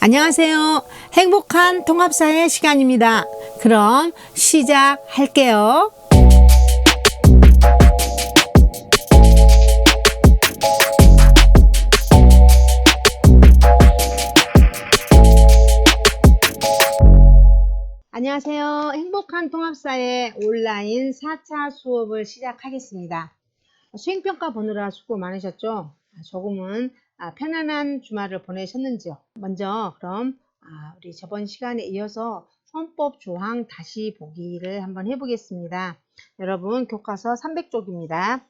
안녕하세요. 행복한 통합사회 시간입니다. 그럼 시작할게요. 안녕하세요. 행복한 통합사회 온라인 4차 수업을 시작하겠습니다. 수행평가 보느라 수고 많으셨죠? 조금은 편안한 주말을 보내셨는지요? 먼저 그럼 우리 저번 시간에 이어서 헌법 조항 다시 보기를 한번 해보겠습니다. 여러분 교과서 300쪽입니다.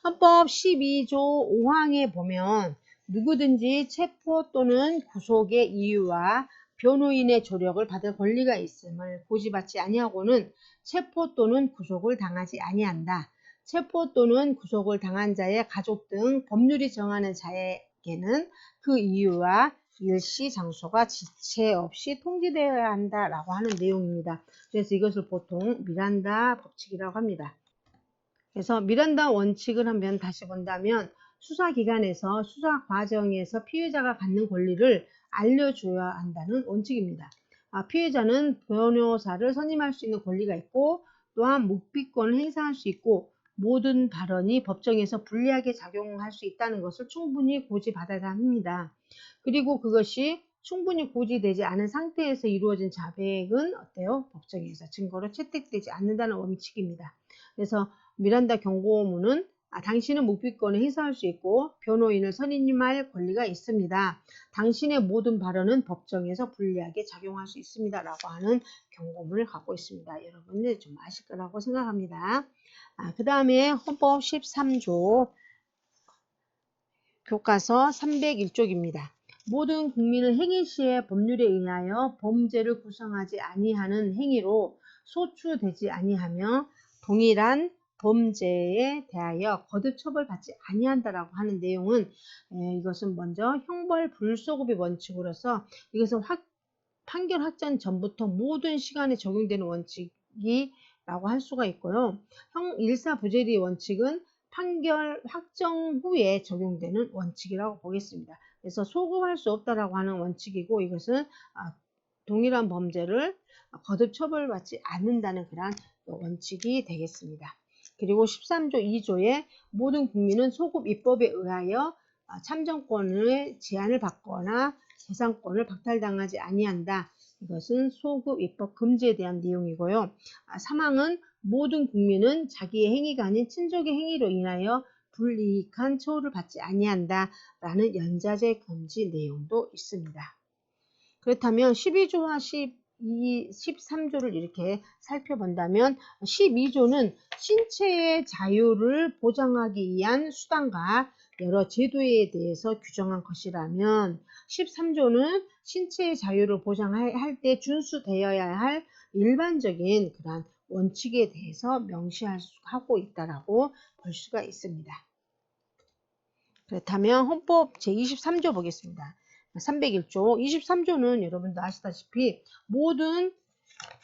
헌법 12조 5항에 보면 누구든지 체포 또는 구속의 이유와 변호인의 조력을 받을 권리가 있음을 고지받지 아니하고는 체포 또는 구속을 당하지 아니한다. 체포 또는 구속을 당한 자의 가족 등 법률이 정하는 자에게는 그 이유와 일시 장소가 지체 없이 통지되어야 한다라고 하는 내용입니다. 그래서 이것을 보통 미란다 법칙이라고 합니다. 그래서 미란다 원칙을 한번 다시 본다면 수사기관에서 수사 과정에서 피해자가 갖는 권리를 알려줘야 한다는 원칙입니다. 피해자는 변호사를 선임할 수 있는 권리가 있고 또한 묵비권을 행사할 수 있고 모든 발언이 법정에서 불리하게 작용할 수 있다는 것을 충분히 고지받아야 합니다. 그리고 그것이 충분히 고지되지 않은 상태에서 이루어진 자백은 어때요? 법정에서 증거로 채택되지 않는다는 원칙입니다. 그래서 미란다 경고문은 당신은 묵비권을 행사할 수 있고 변호인을 선임할 권리가 있습니다. 당신의 모든 발언은 법정에서 불리하게 작용할 수 있습니다. 라고 하는 경고문을 갖고 있습니다. 여러분들 좀 아실 거라고 생각합니다. 그 다음에 헌법 13조 교과서 301쪽입니다. 모든 국민은 행위 시에 법률에 의하여 범죄를 구성하지 아니하는 행위로 소추되지 아니하며 동일한 범죄에 대하여 거듭 처벌받지 아니한다라고 하는 내용은 이것은 먼저 형벌 불소급의 원칙으로서 이것은 판결 확정 전부터 모든 시간에 적용되는 원칙이라고 할 수가 있고요. 일사부재리 원칙은 판결 확정 후에 적용되는 원칙이라고 보겠습니다. 그래서 소급할 수 없다라고 하는 원칙이고 이것은 동일한 범죄를 거듭 처벌받지 않는다는 그런 원칙이 되겠습니다. 그리고 13조 2조에 모든 국민은 소급 입법에 의하여 참정권의 제한을 받거나 재산권을 박탈당하지 아니한다. 이것은 소급 입법 금지에 대한 내용이고요. 3항은 모든 국민은 자기의 행위가 아닌 친족의 행위로 인하여 불이익한 처우를 받지 아니한다. 라는 연자제 금지 내용도 있습니다. 그렇다면 12조와 13조를 이렇게 살펴본다면 12조는 신체의 자유를 보장하기 위한 수단과 여러 제도에 대해서 규정한 것이라면 13조는 신체의 자유를 보장할 때 준수되어야 할 일반적인 그런 원칙에 대해서 명시하고 있다라고 볼 수가 있습니다. 그렇다면 헌법 제23조 보겠습니다. 301조 23조는 여러분도 아시다시피 모든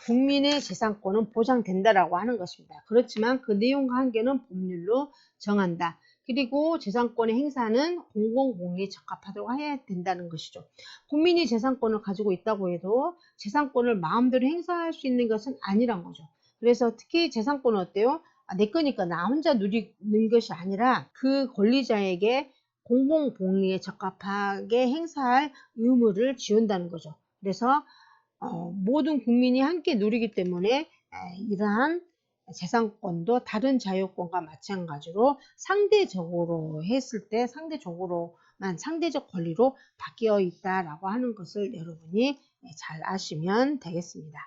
국민의 재산권은 보장된다라고 하는 것입니다. 그렇지만 그 내용과 한계는 법률로 정한다. 그리고 재산권의 행사는 공공복리에 적합하도록 해야 된다는 것이죠. 국민이 재산권을 가지고 있다고 해도 재산권을 마음대로 행사할 수 있는 것은 아니란 거죠. 그래서 특히 재산권은 어때요? 내 거니까 나 혼자 누리는 것이 아니라 그 권리자에게 공공복리에 적합하게 행사할 의무를 지운다는 거죠. 그래서 모든 국민이 함께 누리기 때문에 이러한 재산권도 다른 자유권과 마찬가지로 상대적으로 했을 때 상대적 권리로 바뀌어 있다라고 하는 것을 여러분이 잘 아시면 되겠습니다.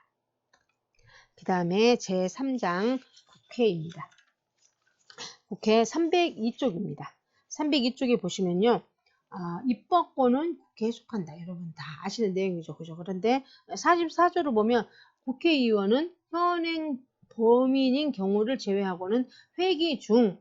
그 다음에 제3장 국회입니다. 국회 302쪽입니다. 302쪽에 보시면요. 입법권은 국회에 속한다. 여러분 다 아시는 내용이죠. 그죠? 그런데 44조를 보면 국회의원은 현행 범인인 경우를 제외하고는 회기 중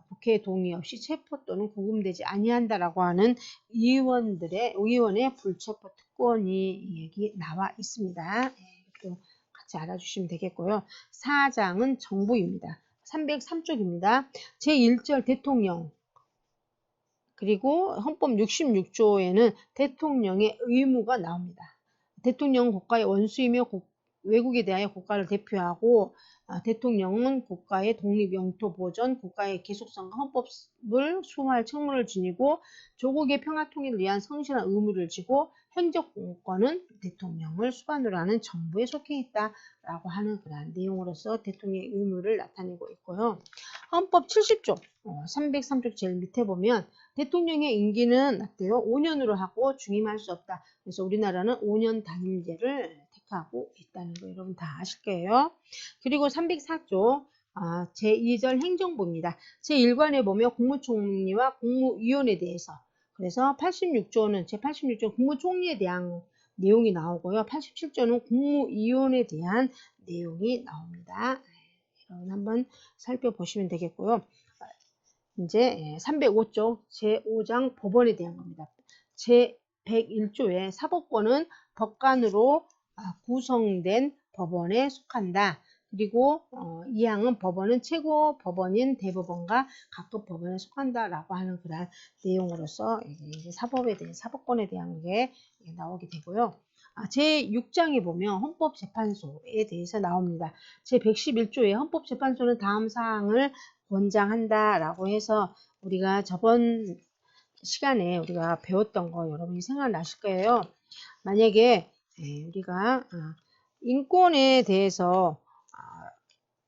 국회 동의 없이 체포 또는 구금되지 아니한다라고 하는 의원의 불체포 특권이 여기 나와 있습니다. 이것도 같이 알아주시면 되겠고요. 4장은 정부입니다. 303쪽입니다. 제1절 대통령 그리고 헌법 66조에는 대통령의 의무가 나옵니다. 대통령은 국가의 원수이며 외국에 대하여 국가를 대표하고 대통령은 국가의 독립 영토 보전, 국가의 계속성과 헌법을 수호할 책무를 지니고 조국의 평화 통일을 위한 성실한 의무를 지고 행정권은 대통령을 수반으로 하는 정부에 속해 있다라고 하는 그런 내용으로서 대통령의 의무를 나타내고 있고요. 헌법 70조 303조 제일 밑에 보면 대통령의 임기는 어때요? 5년으로 하고 중임할 수 없다. 그래서 우리나라는 5년 단임제를 택하고 있다는 거 여러분 다 아실 거예요. 그리고 304조 제2절 행정부입니다. 제1관에 보면 국무총리와 국무위원에 대해서 그래서 86조는 제86조 국무총리에 대한 내용이 나오고요. 87조는 국무위원에 대한 내용이 나옵니다. 여러분 한번 살펴보시면 되겠고요. 이제 305조 제5장 법원에 대한 겁니다. 제101조의 사법권은 법관으로 구성된 법원에 속한다. 그리고 2항은 법원은 최고 법원인 대법원과 각급 법원에 속한다라고 하는 그런 내용으로서 이제 사법권에 대한 게 나오게 되고요. 제6장에 보면 헌법재판소에 대해서 나옵니다. 제111조에 헌법재판소는 다음 사항을 권장한다라고 해서 우리가 저번 시간에 우리가 배웠던 거 여러분이 생각나실 거예요. 만약에 우리가 인권에 대해서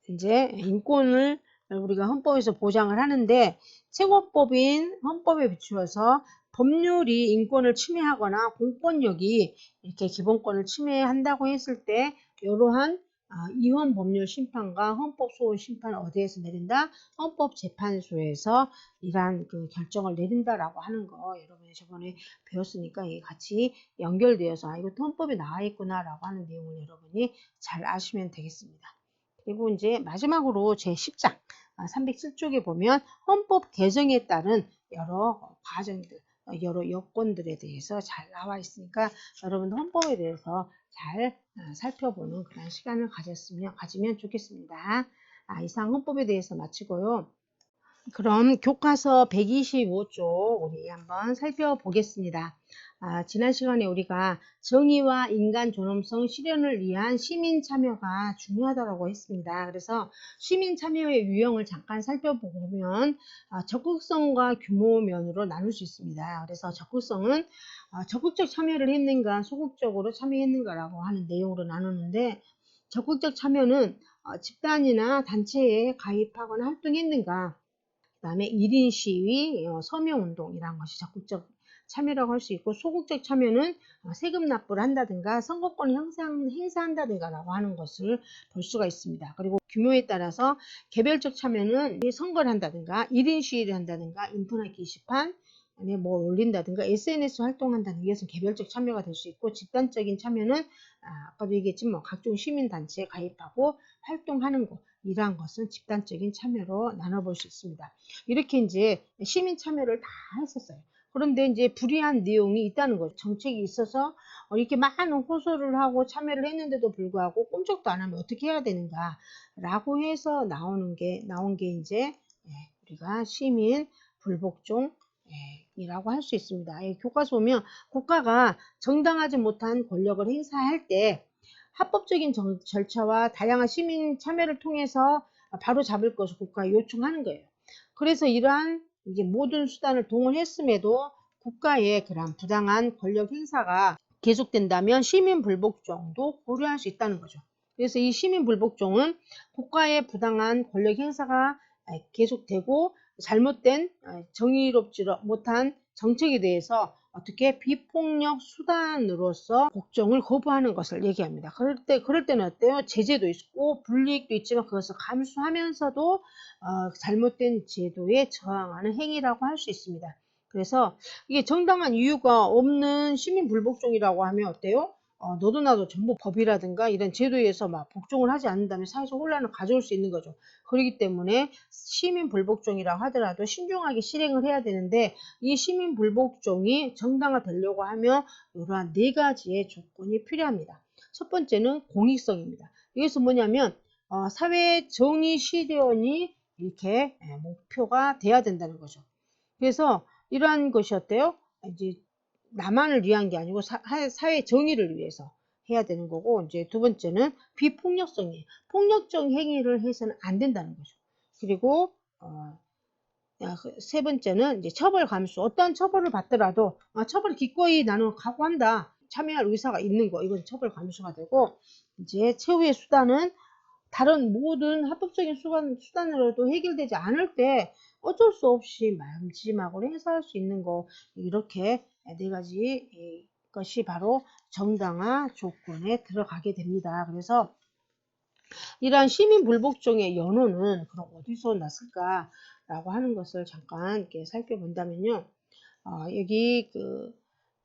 이제 인권을 우리가 헌법에서 보장을 하는데 최고법인 헌법에 비추어서 법률이 인권을 침해하거나 공권력이 이렇게 기본권을 침해한다고 했을 때 이러한 이원 법률 심판과 헌법 소원 심판을 어디에서 내린다? 헌법재판소에서 이러한 그 결정을 내린다라고 하는 거 여러분이 저번에 배웠으니까 이게 같이 연결되어서 이것도 헌법에 나와 있구나라고 하는 내용을 여러분이 잘 아시면 되겠습니다. 그리고 이제 마지막으로 제10장 307쪽에 보면 헌법 개정에 따른 여러 과정들, 여러 요건들에 대해서 잘 나와 있으니까 여러분도 헌법에 대해서 잘 살펴보는 그런 시간을 가지면 좋겠습니다. 이상 헌법에 대해서 마치고요. 그럼 교과서 125쪽 우리 한번 살펴보겠습니다. 지난 시간에 우리가 정의와 인간 존엄성 실현을 위한 시민 참여가 중요하다고 했습니다. 그래서 시민 참여의 유형을 잠깐 살펴보면 적극성과 규모 면으로 나눌 수 있습니다. 그래서 적극성은 적극적 참여를 했는가 소극적으로 참여했는가라고 하는 내용으로 나누는데 적극적 참여는 집단이나 단체에 가입하거나 활동했는가 그 다음에 1인 시위, 서명운동이라는 것이 적극적 참여라고 할 수 있고 소극적 참여는 세금 납부를 한다든가 선거권을 행사한다든가 라고 하는 것을 볼 수가 있습니다. 그리고 규모에 따라서 개별적 참여는 선거를 한다든가 1인 시위를 한다든가 인터넷 게시판 뭐 올린다든가 SNS 활동한다는 것은 개별적 참여가 될 수 있고 집단적인 참여는 아까도 얘기했지만 각종 시민단체에 가입하고 활동하는 것 이러한 것은 집단적인 참여로 나눠볼 수 있습니다. 이렇게 이제 시민 참여를 다 했었어요. 그런데 이제 불이한 내용이 있다는 거죠. 정책이 있어서 이렇게 많은 호소를 하고 참여를 했는데도 불구하고 꼼짝도 안 하면 어떻게 해야 되는가 라고 해서 나온 게 이제 우리가 시민 불복종 이라고 할 수 있습니다. 교과서 보면 국가가 정당하지 못한 권력을 행사할 때 합법적인 절차와 다양한 시민 참여를 통해서 바로 잡을 것을 국가에 요청하는 거예요. 그래서 이러한 이제 모든 수단을 동원했음에도 국가의 그런 부당한 권력 행사가 계속된다면 시민 불복종도 고려할 수 있다는 거죠. 그래서 이 시민 불복종은 국가의 부당한 권력 행사가 계속되고 잘못된 정의롭지 못한 정책에 대해서 어떻게 비폭력 수단으로서 복종을 거부하는 것을 얘기합니다. 그럴 때는 어때요? 제재도 있고 불이익도 있지만 그것을 감수하면서도 잘못된 제도에 저항하는 행위라고 할 수 있습니다. 그래서 이게 정당한 이유가 없는 시민 불복종이라고 하면 어때요? 너도 나도 전부 법이라든가 이런 제도에서 막 복종을 하지 않는다면 사회적 혼란을 가져올 수 있는 거죠. 그렇기 때문에 시민 불복종이라고 하더라도 신중하게 실행을 해야 되는데 이 시민 불복종이 정당화되려고 하면 이러한 4가지의 조건이 필요합니다. 첫 번째는 공익성입니다. 이것은 뭐냐면 사회 정의 실현이 이렇게 목표가 돼야 된다는 거죠. 그래서 이러한 것이 어때요? 이제 나만을 위한 게 아니고 사회 정의를 위해서 해야 되는 거고, 이제 두 번째는 비폭력성이에요. 폭력적 행위를 해서는 안 된다는 거죠. 그리고 세 번째는 이제 처벌 감수. 어떤 처벌을 받더라도 처벌 기꺼이 나는 각오한다, 참여할 의사가 있는 거, 이건 처벌 감수가 되고, 이제 최후의 수단은 다른 모든 합법적인 수단으로도 해결되지 않을 때 어쩔 수 없이 마지막으로 행사할 수 있는 거, 이렇게 네 가지 것이 바로 정당화 조건에 들어가게 됩니다. 그래서 이러한 시민 불복종의 연호는 그럼 어디서 났을까라고 하는 것을 잠깐 이렇게 살펴본다면요. 여기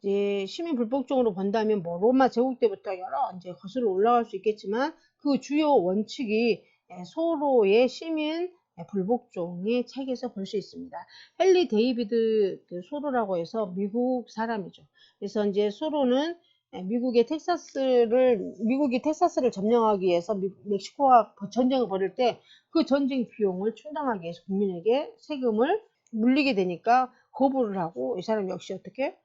이제 시민 불복종으로 본다면 뭐 로마 제국 때부터 여러 이제 거슬러 올라갈 수 있겠지만, 그 주요 원칙이 소로의 시민 불복종의 책에서 볼 수 있습니다. 헨리 데이비드 소로라고 해서 미국 사람이죠. 그래서 이제 소로는 미국이 텍사스를 점령하기 위해서 멕시코와 전쟁을 벌일 때 그 전쟁 비용을 충당하기 위해서 국민에게 세금을 물리게 되니까 거부를 하고, 이 사람 역시 어떻게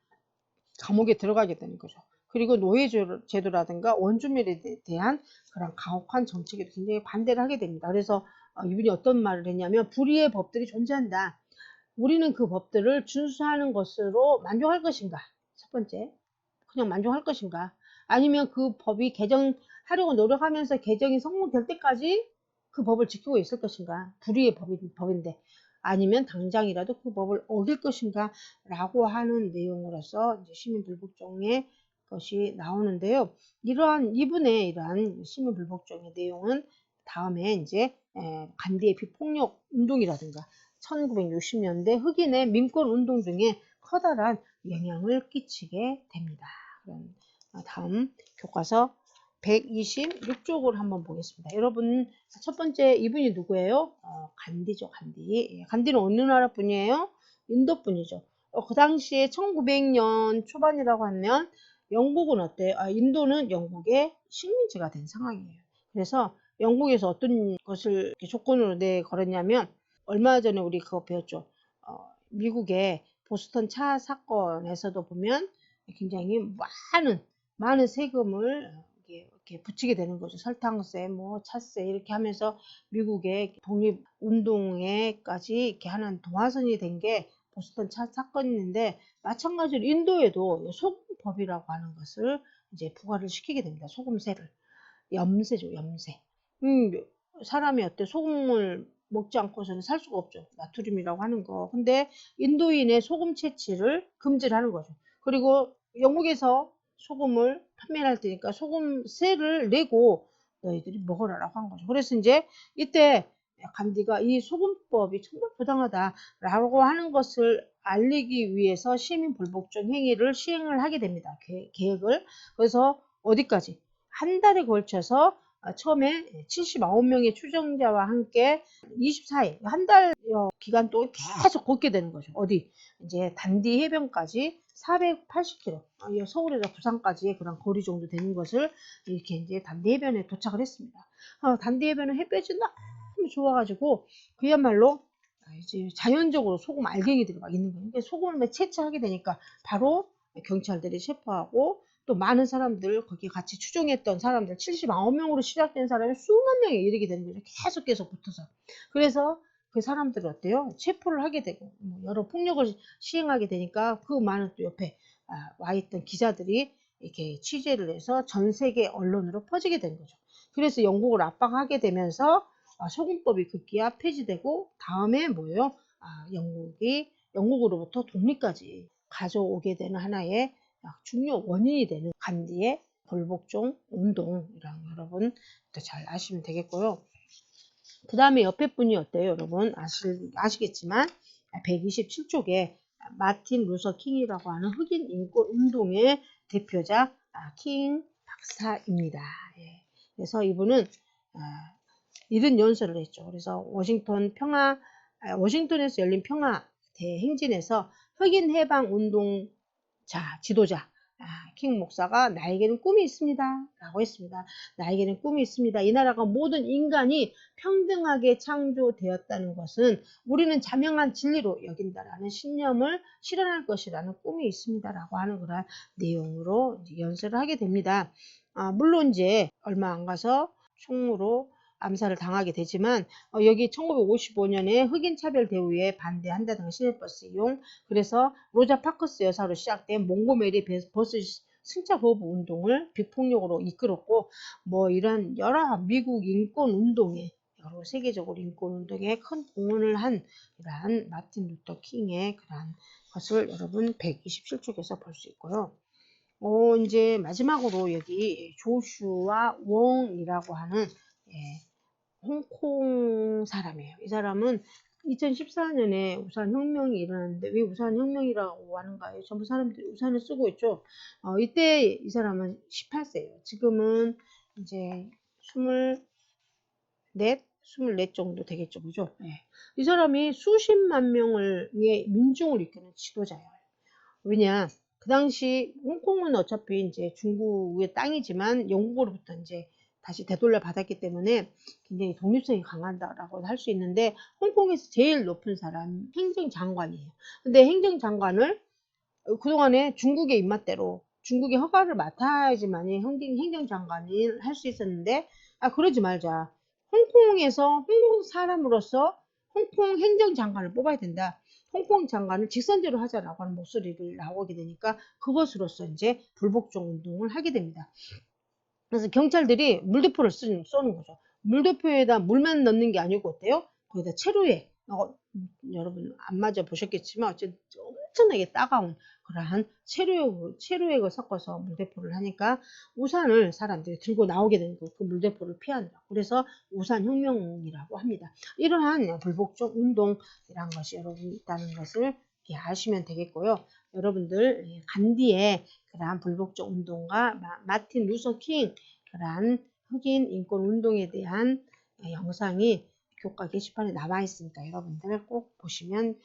감옥에 들어가게 되는 거죠. 그리고 노예제도라든가 원주민에 대한 그런 가혹한 정책에 굉장히 반대를 하게 됩니다. 그래서 이분이 어떤 말을 했냐면, 불의의 법들이 존재한다. 우리는 그 법들을 준수하는 것으로 만족할 것인가? 첫 번째, 그냥 만족할 것인가? 아니면 그 법이 개정하려고 노력하면서 개정이 성공될 때까지 그 법을 지키고 있을 것인가? 불의의 법인데. 아니면 당장이라도 그 법을 어길 것인가? 라고 하는 내용으로서 이제 시민불복종의 것이 나오는데요. 이분의 이러한 시민불복종의 내용은 다음에 이제 간디의 비폭력 운동이라든가 1960년대 흑인의 민권 운동 등에 커다란 영향을 끼치게 됩니다. 그럼 다음 교과서 126쪽을 한번 보겠습니다. 여러분, 첫 번째 이분이 누구예요? 간디죠, 간디. 간디는 어느 나라 분이에요? 인도 분이죠. 그 당시에 1900년 초반이라고 하면 영국은 어때요? 인도는 영국의 식민지가 된 상황이에요. 그래서 영국에서 어떤 것을 조건으로 내걸었냐면, 얼마 전에 우리 그거 배웠죠. 미국의 보스턴 차 사건에서도 보면 굉장히 많은 세금을 이렇게 붙이게 되는 거죠. 설탕세, 뭐 차세 이렇게 하면서 미국의 독립운동에까지 이렇게 하는 동화선이 된 게 보스턴 차 사건인데, 마찬가지로 인도에도 소금법이라고 하는 것을 이제 부과를 시키게 됩니다. 소금세를. 염세죠, 염세. 사람이 소금을 먹지 않고서는 살 수가 없죠. 나트륨이라고 하는 거. 근데 인도인의 소금 채취를 금지를 하는 거죠. 그리고 영국에서 소금을 판매할 테니까 소금세를 내고 너희들이 먹어라라고 한 거죠. 그래서 이제 이때 간디가 이 소금법이 정말 부당하다라고 하는 것을 알리기 위해서 시민 불복종 행위를 시행을 하게 됩니다. 계획을. 그래서 어디까지? 한 달에 걸쳐서 처음에 79명의 추정자와 함께 24일, 한 달 기간 동안 계속 걷게 되는 거죠. 어디? 이제 단디 해변까지 480km, 서울에서 부산까지의 그런 거리 정도 되는 것을 이렇게 이제 단디 해변에 도착을 했습니다. 단디 해변은 햇볕이 너무 좋아가지고 그야말로 이제 자연적으로 소금 알갱이들이 막 있는 거예요. 그러니까 소금을 채취하게 되니까 바로 경찰들이 체포하고, 또 많은 사람들, 거기 같이 추종했던 사람들, 79명으로 시작된 사람이 수만 명에 이르게 되는 거죠. 계속 붙어서. 그래서 그 사람들은 어때요? 체포를 하게 되고, 여러 폭력을 시행하게 되니까 그 많은 또 옆에 와 있던 기자들이 이렇게 취재를 해서 전 세계 언론으로 퍼지게 된 거죠. 그래서 영국을 압박하게 되면서 소금법이 급기야 폐지되고, 다음에 뭐예요? 영국으로부터 독립까지 가져오게 되는 하나의 중요 원인이 되는 간디의 불복종 운동이랑 여러분 잘 아시면 되겠고요. 그 다음에 옆에 분이 어때요? 여러분 아시겠지만 127쪽에 마틴 루서 킹이라고 하는 흑인 인권 운동의 대표자 킹 박사입니다. 그래서 이분은 이런 연설을 했죠. 그래서 워싱턴에서 열린 평화 대행진에서 흑인 해방 운동 지도자 킹 목사가 나에게는 꿈이 있습니다 라고 했습니다. 나에게는 꿈이 있습니다. 이 나라가 모든 인간이 평등하게 창조되었다는 것은 우리는 자명한 진리로 여긴다라는 신념을 실현할 것이라는 꿈이 있습니다 라고 하는 그런 내용으로 연설을 하게 됩니다. 물론 이제 얼마 안 가서 총으로 암살을 당하게 되지만 여기 1955년에 흑인 차별 대우에 반대한다든가 시내버스 이용, 그래서 로자 파커스 여사로 시작된 몽고메리 버스 승차 거부 운동을 비폭력으로 이끌었고 뭐 이런 여러 미국 인권 운동에 여러 세계적으로 인권 운동에 큰 공헌을 한 이러한 마틴 루터 킹의 그러한 것을 여러분 127쪽에서 볼 수 있고요. 이제 마지막으로 여기 조슈아 웡이라고 하는 홍콩 사람이에요. 이 사람은 2014년에 우산 혁명이 일어났는데 왜 우산 혁명이라고 하는가요? 전부 사람들이 우산을 쓰고 있죠. 이때 이 사람은 18세예요. 지금은 이제 24 정도 되겠죠. 그죠? 네. 이 사람이 수십만 명의 민중을 이끄는 지도자예요. 왜냐? 그 당시 홍콩은 어차피 이제 중국의 땅이지만 영국으로부터 이제 다시 되돌려 받았기 때문에 굉장히 독립성이 강하다라고 할 수 있는데 홍콩에서 제일 높은 사람 행정장관이에요. 근데 행정장관을 그동안에 중국의 입맛대로 중국의 허가를 맡아야지만이 행정장관을 할 수 있었는데 그러지 말자. 홍콩에서 홍콩 사람으로서 홍콩 행정장관을 뽑아야 된다. 홍콩 장관을 직선제로 하자라고 하는 목소리를 나오게 되니까 그것으로서 이제 불복종 운동을 하게 됩니다. 그래서 경찰들이 물대포를 쏘는 거죠. 물대포에다 물만 넣는 게 아니고 어때요? 거기다 체류액, 여러분 안 맞아 보셨겠지만 어쨌든 엄청나게 따가운 그러한 체류액을 섞어서 물대포를 하니까 우산을 사람들이 들고 나오게 되는 그 물대포를 피하느라. 그래서 우산혁명이라고 합니다. 이러한 불복종 운동이란 것이 여러분 있다는 것을 아시면 되겠고요. 여러분들 간디의 그러한 불복종 운동과 마틴 루서 킹 그러한 흑인 인권 운동에 대한 영상이 교과 게시판에 남아 있으니까 여러분들 꼭 보시면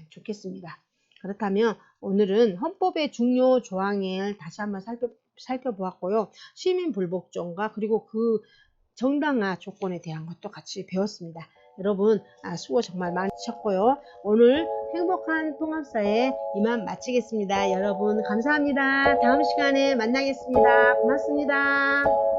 좋겠습니다. 그렇다면 오늘은 헌법의 중요 조항을 다시 한번 살펴보았고요. 시민 불복종과 그리고 그 정당화 조건에 대한 것도 같이 배웠습니다. 여러분 수고 정말 많으셨고요. 오늘 행복한 통합사회 이만 마치겠습니다. 여러분 감사합니다. 다음 시간에 만나겠습니다. 고맙습니다.